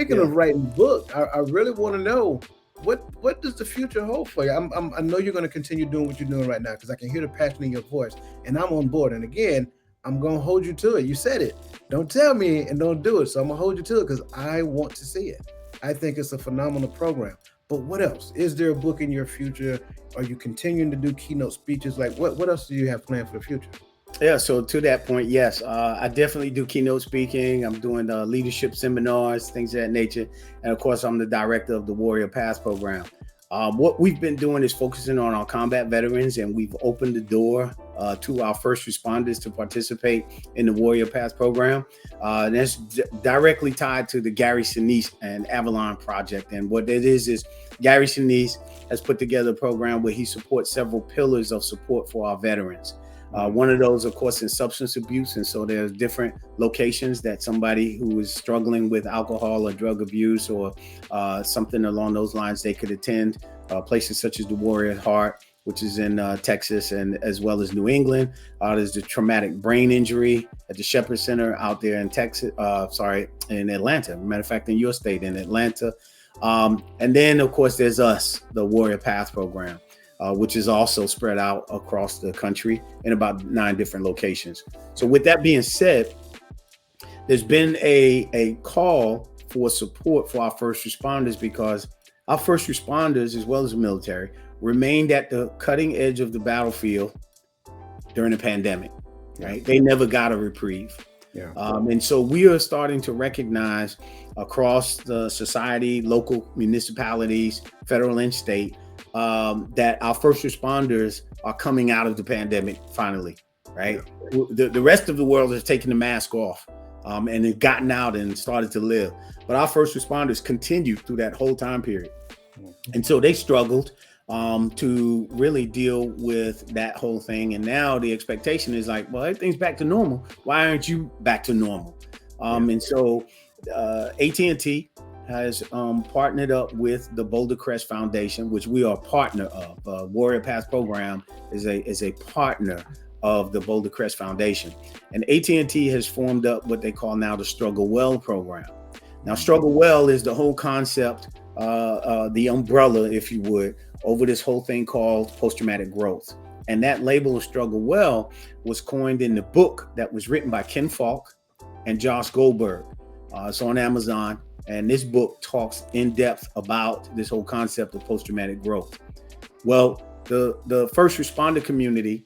speaking of writing book, I really want to know what does the future hold for you? I know you're going to continue doing what you're doing right now because I can hear the passion in your voice, and I'm on board. And again, I'm going to hold you to it. You said it. Don't tell me and don't do it. So I'm going to hold you to it because I want to see it. I think it's a phenomenal program. But what else? Is there a book in your future? Are you continuing to do keynote speeches? Like what else do you have planned for the future? Yeah, so to that point, yes, I definitely do keynote speaking. I'm doing leadership seminars, things of that nature. And of course, I'm the director of the Warrior PATHH program. What we've been doing is focusing on our combat veterans, and we've opened the door to our first responders to participate in the Warrior PATHH program. And that's directly tied to the Gary Sinise and Avalon project. And what it is Gary Sinise has put together a program where he supports several pillars of support for our veterans. One of those, of course, is substance abuse. And so there's different locations that somebody who is struggling with alcohol or drug abuse or something along those lines, they could attend places such as the Warrior Heart, which is in Texas, and as well as New England. There's the traumatic brain injury at the Shepherd Center out there in Texas, in Atlanta. Matter of fact, in your state, in Atlanta. And then, of course, there's us, the Warrior PATHH program. Which is also spread out across the country in about 9 different locations. So with that being said, there's been a call for support for our first responders because our first responders, as well as the military, remained at the cutting edge of the battlefield during the pandemic, right? They never got a reprieve. Yeah. And so we are starting to recognize across the society, local municipalities, federal and state, that our first responders are coming out of the pandemic finally, right? The rest of the world has taken the mask off and have gotten out and started to live. But our first responders continued through that whole time period. And so they struggled to really deal with that whole thing. And now the expectation is like, well, everything's back to normal. Why aren't you back to normal? And so AT&T has partnered up with the Boulder Crest Foundation, which we are a partner of. Warrior PATHH program is a partner of the Boulder Crest Foundation. And AT&T has formed up what they call now the Struggle Well program. Now, Struggle Well is the whole concept, the umbrella, if you would, over this whole thing called post-traumatic growth. And that label of Struggle Well was coined in the book that was written by Ken Falk and Josh Goldberg. It's on Amazon. And this book talks in depth about this whole concept of post-traumatic growth. Well, the first responder community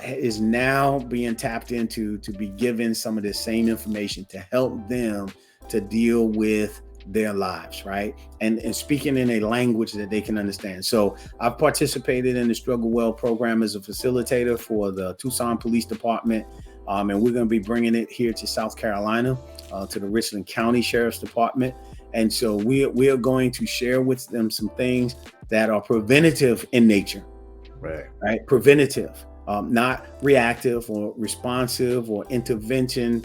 is now being tapped into to be given some of the same information to help them to deal with their lives, right? And speaking in a language that they can understand. So I've participated in the Struggle Well program as a facilitator for the Tucson Police Department. And we're going to be bringing it here to South Carolina, to the Richland County Sheriff's Department. And so we are going to share with them some things that are preventative in nature, right? Preventative, not reactive or responsive or intervening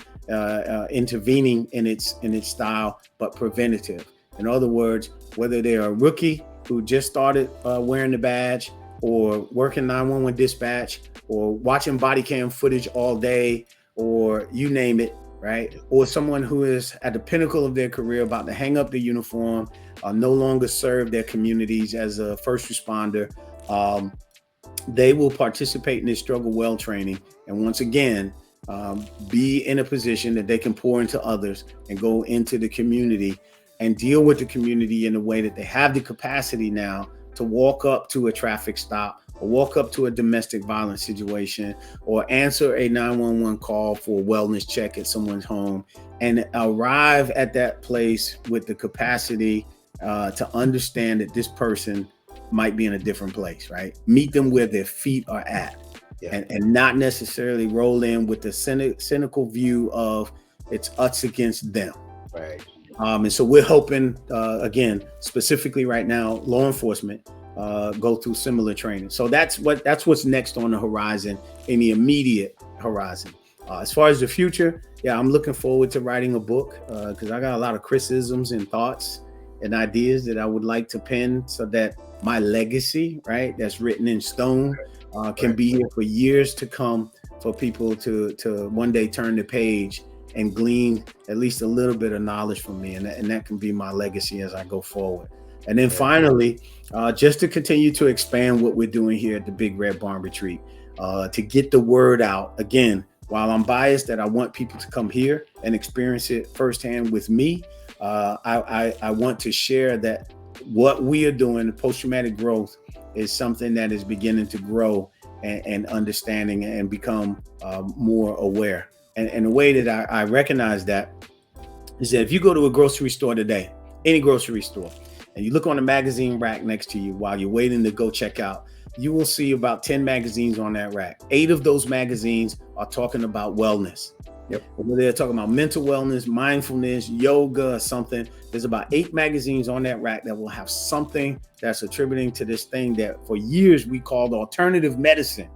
in its style, but preventative. In other words, whether they're a rookie who just started wearing the badge, or working 911 dispatch, or watching body cam footage all day, or you name it, right? Or someone who is at the pinnacle of their career, about to hang up the uniform, no longer serve their communities as a first responder. They will participate in this Struggle Well training. And once again, be in a position that they can pour into others and go into the community and deal with the community in a way that they have the capacity now to walk up to a traffic stop, or walk up to a domestic violence situation, or answer a 911 call for a wellness check at someone's home, and arrive at that place with the capacity to understand that this person might be in a different place, right? Meet them where their feet are at, and not necessarily roll in with the cynical view of it's us against them. Right. And so we're hoping, again, specifically right now, law enforcement go through similar training. So that's what's next on the horizon, in the immediate horizon. As far as the future, I'm looking forward to writing a book because I got a lot of criticisms and thoughts and ideas that I would like to pen, so that my legacy, right, that's written in stone, can be here for years to come, for people to one day turn the page and glean at least a little bit of knowledge from me, and that can be my legacy as I go forward. And then finally, just to continue to expand what we're doing here at the Big Red Barn Retreat, to get the word out. Again, while I'm biased that I want people to come here and experience it firsthand with me, I want to share that what we are doing, post-traumatic growth, is something that is beginning to grow and understanding and become more aware. And the way that I recognize that is that if you go to a grocery store today, any grocery store, and you look on the magazine rack next to you while you're waiting to go check out, you will see about 10 magazines on that rack. 8 of those magazines are talking about wellness. Yep. Whether they're talking about mental wellness, mindfulness, yoga, or something. There's about 8 magazines on that rack that will have something that's attributing to this thing that for years we called alternative medicine,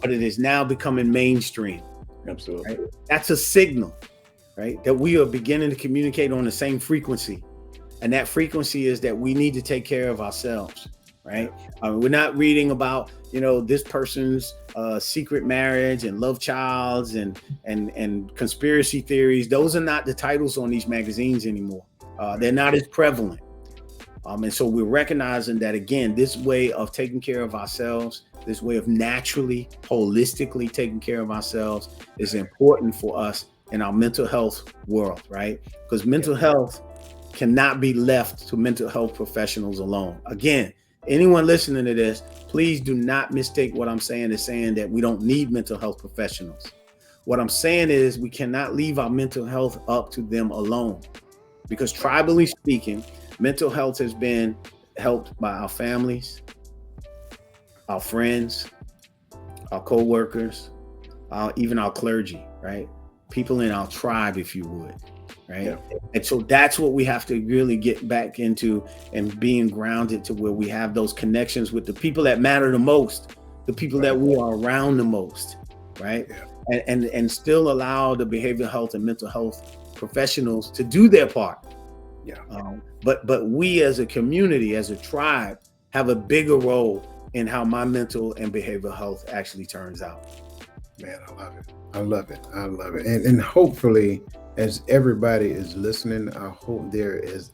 but it is now becoming mainstream. Absolutely. Right? That's a signal, right? That we are beginning to communicate on the same frequency. And that frequency is that we need to take care of ourselves, right? We're not reading about, this person's secret marriage and love childs and conspiracy theories. Those are not the titles on these magazines anymore. They're not as prevalent. And so we're recognizing that, again, this way of taking care of ourselves, this way of naturally, holistically taking care of ourselves is important for us in our mental health world, right? Because mental health cannot be left to mental health professionals alone. Again, anyone listening to this, please do not mistake what I'm saying as saying that we don't need mental health professionals. What I'm saying is we cannot leave our mental health up to them alone, because tribally speaking, mental health has been helped by our families, our friends, our co-workers, even our clergy, right? People in our tribe, if you would. Right. Yeah. And so that's what we have to really get back into, and being grounded to where we have those connections with the people that matter the most, the people that we are around the most. Right. Yeah. And still allow the behavioral health and mental health professionals to do their part. Yeah. But we as a community, as a tribe, have a bigger role in how my mental and behavioral health actually turns out. Man, I love it. I love it. I love it. And hopefully, as everybody is listening, I hope there is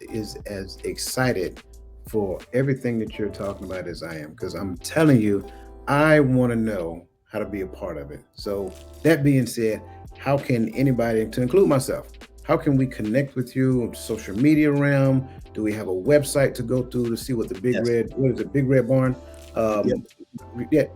as excited for everything that you're talking about as I am, because I'm telling you, I want to know how to be a part of it. So that being said, how can anybody, to include myself, how can we connect with you on social media realm? Do we have a website to go through to see what the Big Red Barn? Yeah.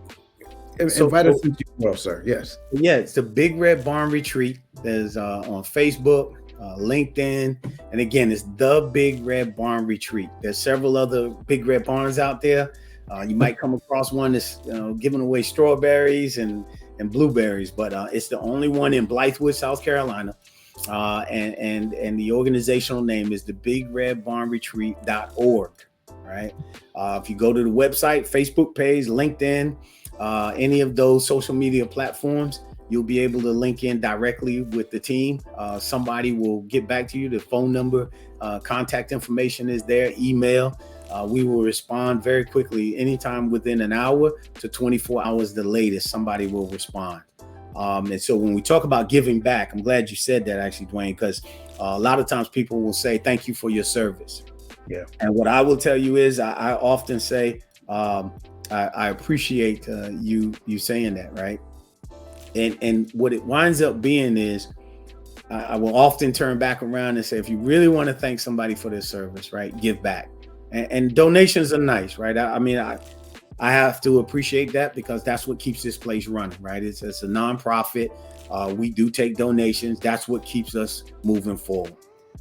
Invite us into your world, sir. Yes. Yeah, it's the Big Red Barn Retreat. There's on Facebook, LinkedIn, and again, it's the Big Red Barn Retreat. There's several other Big Red Barns out there. You might come across one that's giving away strawberries and blueberries, but it's the only one in Blythewood, South Carolina. And the organizational name is the BigRedBarnRetreat.org. Right. If you go to the website, Facebook page, LinkedIn, any of those social media platforms, you'll be able to link in directly with the team. Somebody will get back to you. The phone number, contact information is there, email. We will respond very quickly, anytime within an hour to 24 hours, the latest, somebody will respond. And so when we talk about giving back, I'm glad you said that actually, Dwayne, because a lot of times people will say, thank you for your service. Yeah. And what I will tell you is I often say, I appreciate you saying that, right? And what it winds up being is I will often turn back around and say, if you really want to thank somebody for their service, right, give back. And donations are nice, right? I have to appreciate that, because that's what keeps this place running, right? It's a nonprofit. We do take donations. That's what keeps us moving forward.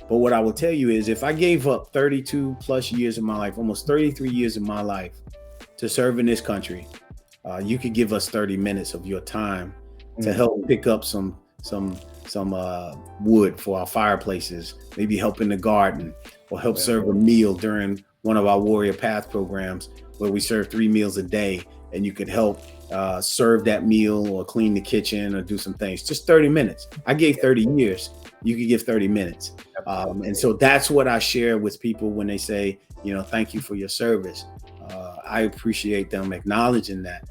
But what I will tell you is, if I gave up 32 plus years of my life, almost 33 years of my life, to serve in this country, you could give us 30 minutes of your time to help pick up some wood for our fireplaces, maybe help in the garden, or help serve a meal during one of our Warrior PATHH programs, where we serve 3 meals a day, and you could help serve that meal or clean the kitchen or do some things. Just 30 minutes. I gave 30 years. You could give 30 minutes. And so that's what I share with people when they say, thank you for your service. I appreciate them acknowledging that.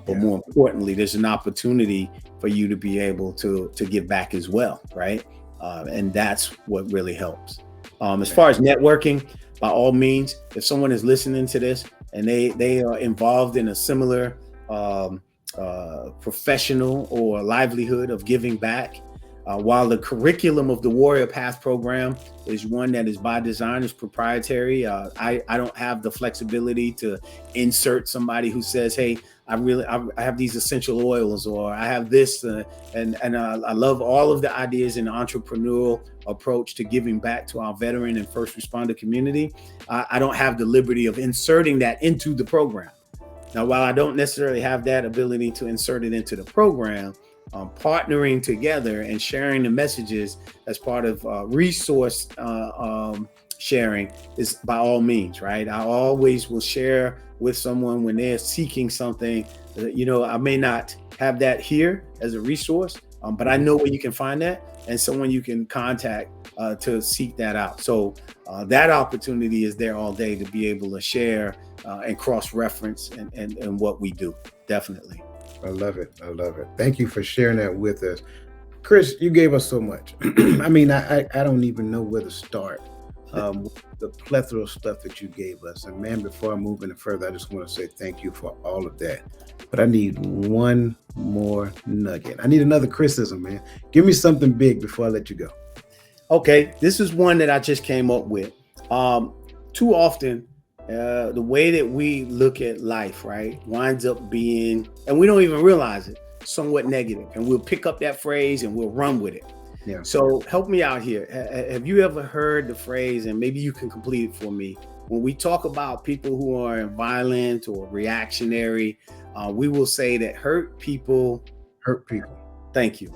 But more importantly, there's an opportunity for you to be able to give back as well, right? And that's what really helps. As far as networking, by all means, if someone is listening to this and they are involved in a similar professional or livelihood of giving back, while the curriculum of the Warrior PATHH program is one that is by design, is proprietary, I don't have the flexibility to insert somebody who says, hey, I have these essential oils, or I have this, and I love all of the ideas in the entrepreneurial approach to giving back to our veteran and first responder community. I don't have the liberty of inserting that into the program. Now, while I don't necessarily have that ability to insert it into the program, partnering together and sharing the messages as part of resource sharing is by all means, right? I always will share with someone when they're seeking something. I may not have that here as a resource, but I know where you can find that and someone you can contact to seek that out. So that opportunity is there all day to be able to share and cross-reference and what we do. Definitely. I love it. I love it. Thank you for sharing that with us. Chris, you gave us so much. I mean, I don't even know where to start. The plethora of stuff that you gave us. And man, before I move any further, I just want to say thank you for all of that. But I need one more nugget. I need another criticism, man. Give me something big before I let you go. Okay, this is one that I just came up with. Too often, the way that we look at life, right, winds up being, and we don't even realize it, somewhat negative. And we'll pick up that phrase and we'll run with it. Yeah. So help me out here. Have you ever heard the phrase, and maybe you can complete it for me, when we talk about people who are violent or reactionary, we will say that hurt people hurt people. Thank you.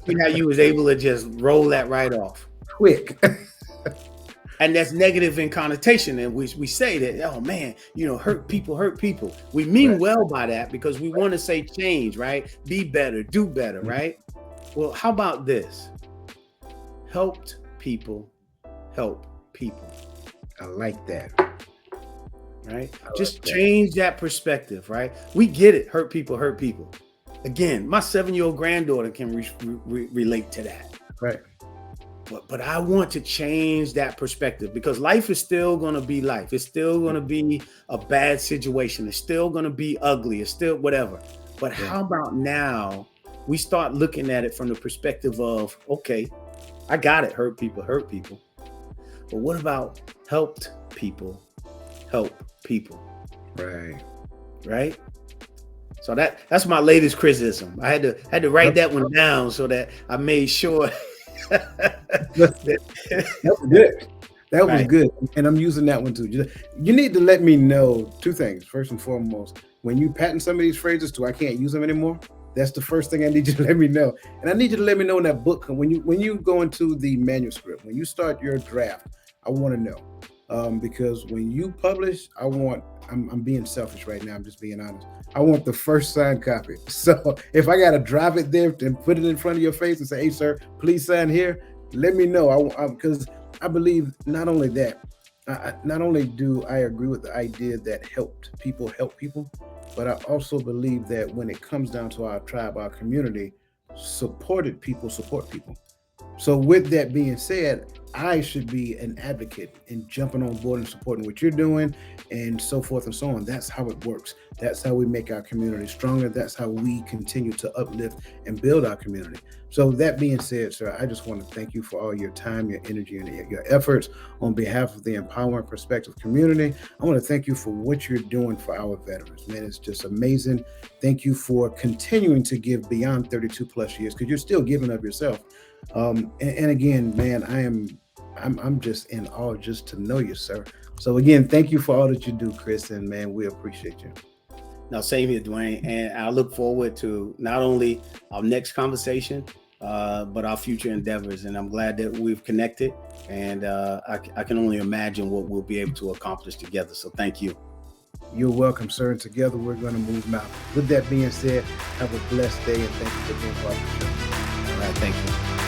See how you was able to just roll that right off quick. And that's negative in connotation. And we say that, oh man, hurt people. We mean well by that because we want to say change, right? Be better, do better, right? Well, how about this? Helped people help people. I like that. Right? Just change that perspective, right? We get it. Hurt people. Again, my 7-year-old granddaughter can relate to that. Right. But I want to change that perspective because life is still going to be life. It's still going to be a bad situation. It's still going to be ugly. It's still whatever. But how about now we start looking at it from the perspective of, okay, I got it. Hurt people. But what about helped people help people? Right. So that's my latest criticism. I had to write that one down so that I made sure. That was good. That was good. And I'm using that one too. You need to let me know two things. First and foremost, when you patent some of these phrases too, I can't use them anymore. That's the first thing I need you to let me know. And I need you to let me know in that book, when you go into the manuscript, when you start your draft, I want to know. Because when you publish, I'm being selfish right now. I'm just being honest. I want the first signed copy. So if I got to drive it there and put it in front of your face and say, hey, sir, please sign here, let me know. Because I believe not only that, not only do I agree with the idea that helped people help people, but I also believe that when it comes down to our tribe, our community, supported people support people. So with that being said, I should be an advocate in jumping on board and supporting what you're doing and so forth and so on. That's how it works. That's how we make our community stronger. That's how we continue to uplift and build our community. So that being said, sir, I just want to thank you for all your time, your energy, and your efforts on behalf of the Empowering Perspective community. I want to thank you for what you're doing for our veterans. Man, it's just amazing. Thank you for continuing to give beyond 32 plus years, because you're still giving of yourself. And again, man, I'm just in awe just to know you, sir. So again, thank you for all that you do, Chris, and man, we appreciate you. Now, same here, Dwayne, and I look forward to not only our next conversation, but our future endeavors. And I'm glad that we've connected, and I can only imagine what we'll be able to accomplish together. So thank you. You're welcome, sir. And together we're going to move mountains. With that being said, have a blessed day, and thank you for being part of the show. All right, thank you.